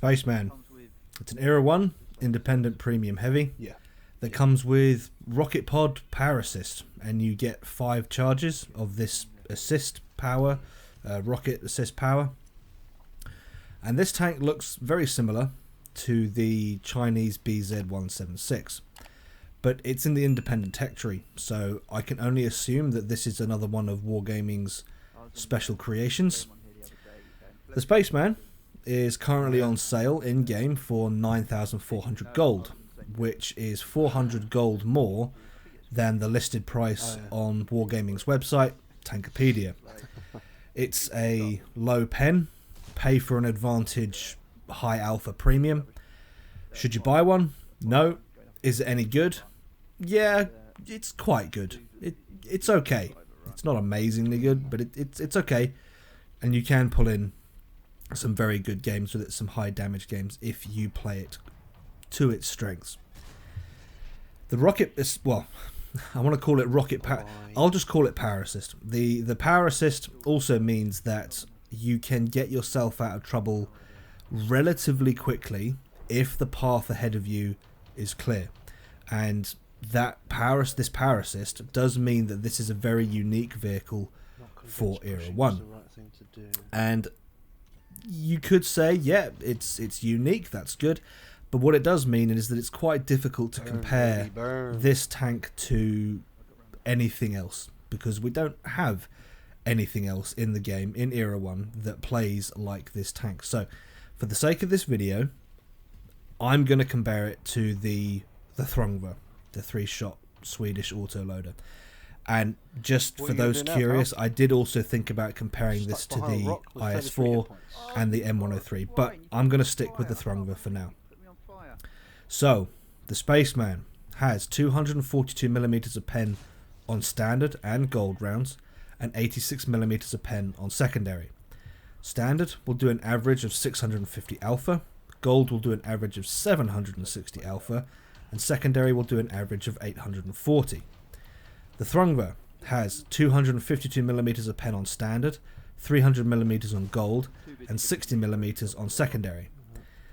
Spaceman. It's an Era 1 independent premium heavy. Yeah. That comes with rocket pod power assist, and you get 5 charges of this assist power, rocket assist power. And this tank looks very similar to the Chinese BZ-176, but it's in the independent tech tree, so I can only assume that this is another one of Wargaming's special creations. The Spaceman is currently on sale in game for 9,400 gold, which is 400 gold more than the listed price on Wargaming's website, Tankopedia. It's a low pen, pay for an advantage, high alpha premium. Should you buy one? No. Is it any good? Yeah, it's quite good. It's okay. It's not amazingly good, but it's okay. And you can pull in some very good games with it, some high damage games, if you play it to its strengths. The rocket is, well, I want to call it rocket power. I'll just call it power assist. The power assist also means that you can get yourself out of trouble relatively quickly if the path ahead of you is clear. And this power assist does mean that this is a very unique vehicle for Era 1. And you could say, yeah, it's unique, that's good. But what it does mean is that it's quite difficult to compare this tank to anything else, because we don't have anything else in the game in Era 1 that plays like this tank. So for the sake of this video, I'm going to compare it to the Thrungva, the 3-shot Swedish autoloader. And just for those curious, I did also think about comparing this to the IS-4 and the M103, but I'm going to stick with the Thrungva for now. So, the Spaceman has 242mm of pen on standard and gold rounds, and 86mm of pen on secondary. Standard will do an average of 650 alpha, gold will do an average of 760 alpha, and secondary will do an average of 840. The Thrungva has 252mm of pen on standard, 300mm on gold, and 60mm on secondary.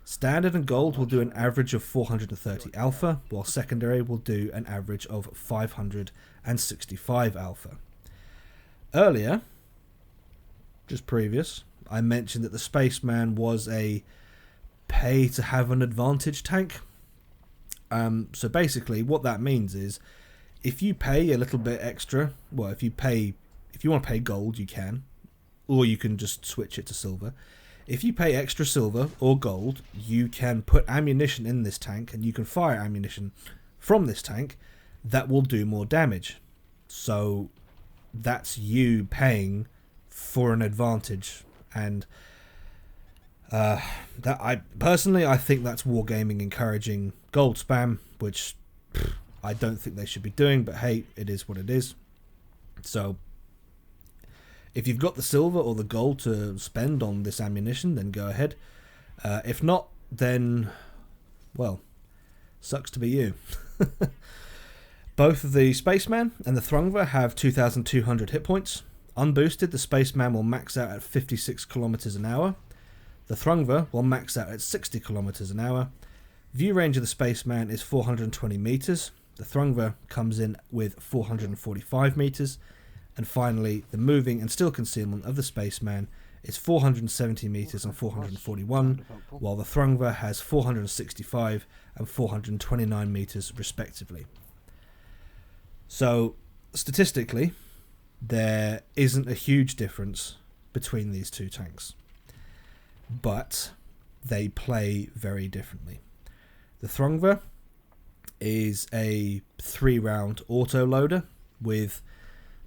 Standard and gold will do an average of 430 alpha, while secondary will do an average of 565 alpha. Earlier, just previous, I mentioned that the Spaceman was a pay to have an advantage tank. So basically what that means is, if you pay a little bit extra, well, if you want to pay gold, you can, or you can just switch it to silver. If you pay extra silver or gold, you can put ammunition in this tank, and you can fire ammunition from this tank that will do more damage. So that's you paying for an advantage, and I think that's Wargaming encouraging gold spam, which I don't think they should be doing, but hey, it is what it is. So if you've got the silver or the gold to spend on this ammunition, then go ahead. If not, then, well, sucks to be you. Both the Spaceman and the Thrungva have 2,200 hit points. Unboosted, the Spaceman will max out at 56 kilometers an hour. The Thrungva will max out at 60 kilometers an hour. View range of the Spaceman is 420 meters. The Thrungva comes in with 445 meters. And finally, the moving and still concealment of the Spaceman is 470 meters and 441, while the Thrungva has 465 and 429 meters respectively. So, statistically, there isn't a huge difference between these two tanks, but they play very differently. The Thrungva is a 3-round autoloader with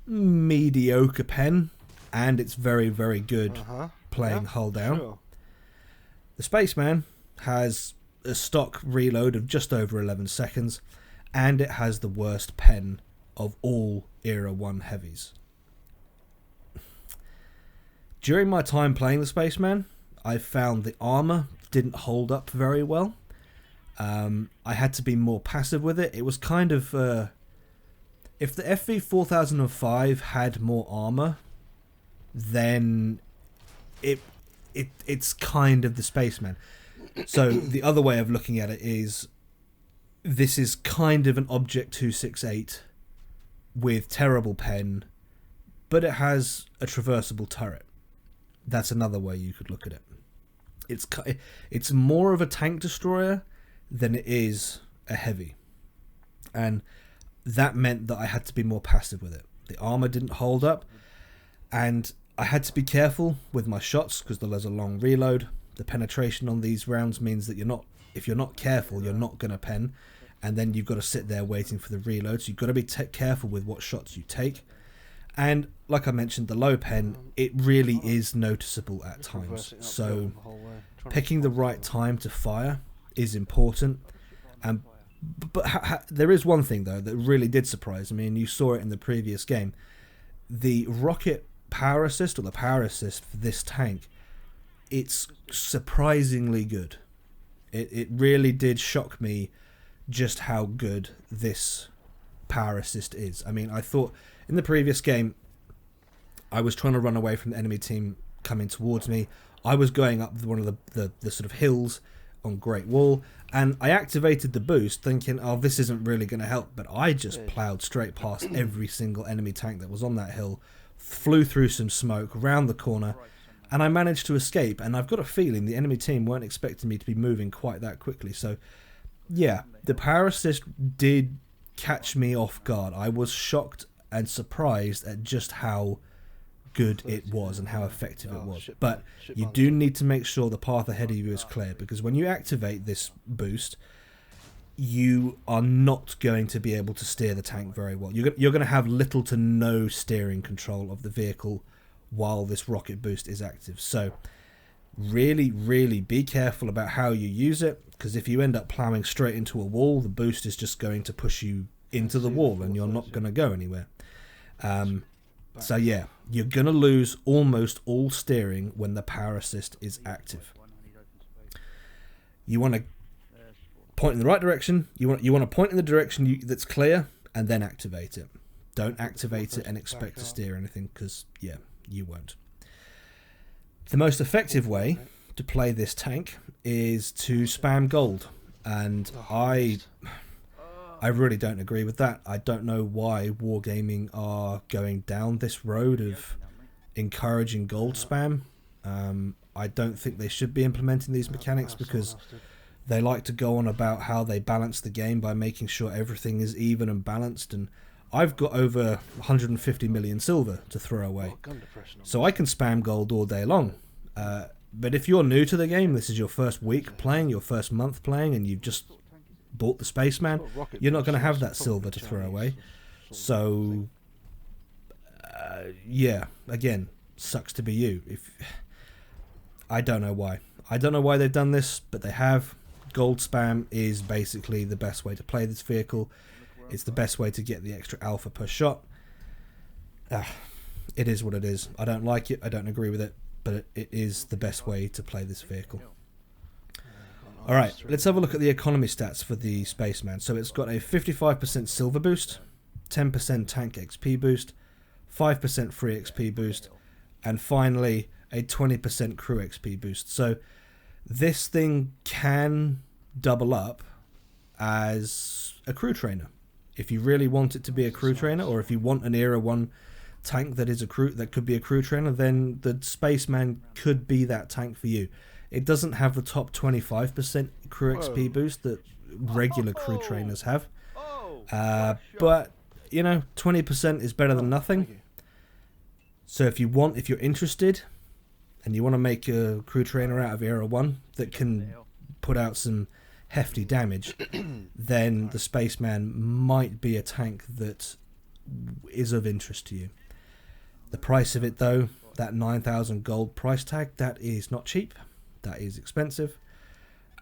mediocre pen, and it's very, very good playing hull down. Sure. The Spaceman has a stock reload of just over 11 seconds, and it has the worst pen of all Era 1 heavies. During my time playing the Spaceman, I found the armor didn't hold up very well. I had to be more passive with it. It was kind of if the FV4005 had more armor, then it's kind of the Spaceman. So the other way of looking at it is, this is kind of an Object 268 with terrible pen, but it has a traversable turret. That's another way you could look at it. It's more of a tank destroyer than it is a heavy, and that meant that I had to be more passive with it. The armor didn't hold up, and I had to be careful with my shots because there's a long reload. The penetration on these rounds means that if you're not careful, you're not going to pen, and then you've got to sit there waiting for the reload. So you've got to be careful with what shots you take. And like I mentioned, the low pen, it really is noticeable at times. So picking the right time to fire is important. But there is one thing though that really did surprise me, and you saw it in the previous game. The rocket power assist, or the power assist for this tank, it's surprisingly good. It really did shock me just how good this power assist is. I mean, I thought in the previous game I was trying to run away from the enemy team coming towards me. I was going up one of the sort of hills on Great Wall, and I activated the boost thinking, oh, this isn't really going to help, but I just ploughed straight past every single enemy tank that was on that hill, flew through some smoke, round the corner, and I managed to escape. And I've got a feeling the enemy team weren't expecting me to be moving quite that quickly. So yeah, the power assist did catch me off guard. I was shocked and surprised at just how good it was and how effective it was. But you do need to make sure the path ahead of you is clear, because when you activate this boost, you are not going to be able to steer the tank very well. You're going to have little to no steering control of the vehicle while this rocket boost is active. So really, really be careful about how you use it, because if you end up ploughing straight into a wall, the boost is just going to push you into the wall and you're not going to go anywhere. So yeah, you're going to lose almost all steering when the power assist is active. You want to point in the right direction. You want to point in the direction that's clear, and then activate it. Don't activate it and expect to steer anything, because yeah, you won't. The most effective way to play this tank is to spam gold, and I really don't agree with that. I don't know why Wargaming are going down this road of encouraging gold spam. I don't think they should be implementing these mechanics, because they like to go on about how they balance the game by making sure everything is even and balanced, and I've got over 150 million silver to throw away, so I can spam gold all day long. But if you're new to the game, this is your first week playing, your first month playing, and you've just bought the Spaceman, you're not going to have that silver to throw away. So yeah, again, sucks to be you. I don't know why. I don't know why they've done this, but they have. Gold spam is basically the best way to play this vehicle. It's the best way to get the extra alpha per shot. It is what it is. I don't like it. I don't agree with it, but it is the best way to play this vehicle. Alright, let's have a look at the economy stats for the Spaceman. So it's got a 55% silver boost, 10% tank XP boost, 5% free XP boost, and finally a 20% crew XP boost. So this thing can double up as a crew trainer. If you really want it to be a crew trainer, or if you want an Era 1 tank that is that could be a crew trainer, then the Spaceman could be that tank for you. It doesn't have the top 25% crew XP boost that regular crew trainers have. But, you know, 20% is better than nothing. So if you're interested, and you want to make a crew trainer out of Era 1 that can put out some hefty damage, then the Spaceman might be a tank that is of interest to you. The price of it, though, that 9,000 gold price tag, that is not cheap. That is expensive,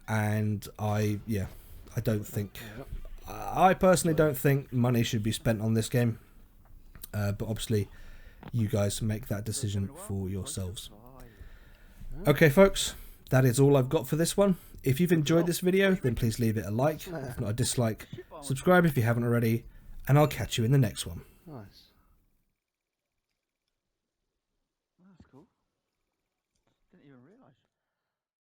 and I personally don't think money should be spent on this game, but obviously you guys make that decision for yourselves. Okay folks, that is all I've got for this one. If you've enjoyed this video, then please leave it a like, if not a dislike, subscribe if you haven't already, and I'll catch you in the next one. Nice. That's cool. Didn't even realise.